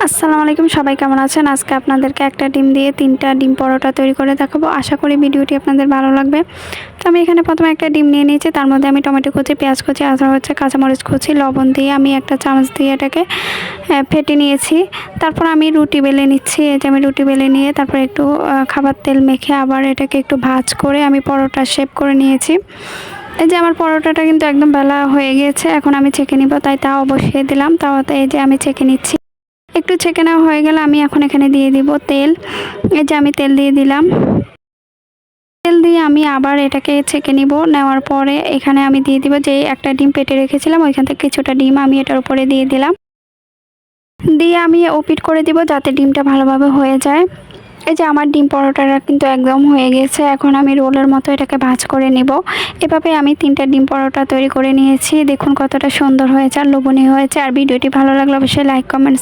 আসসালামু আলাইকুম, সবাই কেমন আছেন? আজকে আপনাদেরকে একটা ডিম দিয়ে 3টা ডিম পরোটা তৈরি করে দেখাবো। আশা করি ভিডিওটি আপনাদের ভালো লাগবে। তো আমি এখানে প্রথমে একটা ডিম নিয়ে নিয়েছি, তার মধ্যে আমি টমেটো কুচি, পেঁয়াজ কুচি, কাঁচামরিচ কুচি, লবণ দিয়ে আমি একটা চামচ দিয়ে এটাকে ফেটে নিয়েছি। তারপর আমি রুটি বেলে নিচ্ছি। এই যে আমি রুটি বেলে নিয়ে তারপর একটু খাবার তেল মেখে আবার এটাকে একটু ভাজ করে আমি পরোটা শেপ করে নিয়েছি। এই যে আমার পরোটাটা কিন্তু একদম বেলা হয়ে গিয়েছে, এখন আমি ছেঁকে নিব, তাই তাও বসিয়ে দিলাম। তাওয়াতে এই যে আমি ছেঁকে নিচ্ছি। একটু ছেঁকে নেওয়া হয়ে গেলে আমি এখন এখানে দিয়ে দিব তেল। এই যে আমি তেল দিয়ে দিলাম। তেল দিয়ে আমি আবার এটাকে ছেঁকে নিব। নেওয়ার পরে এখানে আমি দিয়ে দিব যে একটা ডিম পেটে রেখেছিলাম, ওইখান থেকে কিছুটা ডিম আমি এটার উপরে দিয়ে দিলাম। দিয়ে আমি ওপিট করে দিব যাতে ডিমটা ভালোভাবে হয়ে যায়। এই যে আমার ডিম পরোটাটা কিন্তু একদম হয়ে গেছে। এখন আমি রোলের মতো এটাকে ভাঁজ করে নিব। এভাবে আমি 3টা ডিম পরোটা তৈরি করে নিয়েছি। দেখুন কতটা সুন্দর হয়েছে আর লোভনীয় হয়েছে। আর ভিডিওটি ভালো লাগলে অবশ্যই লাইক, কমেন্ট,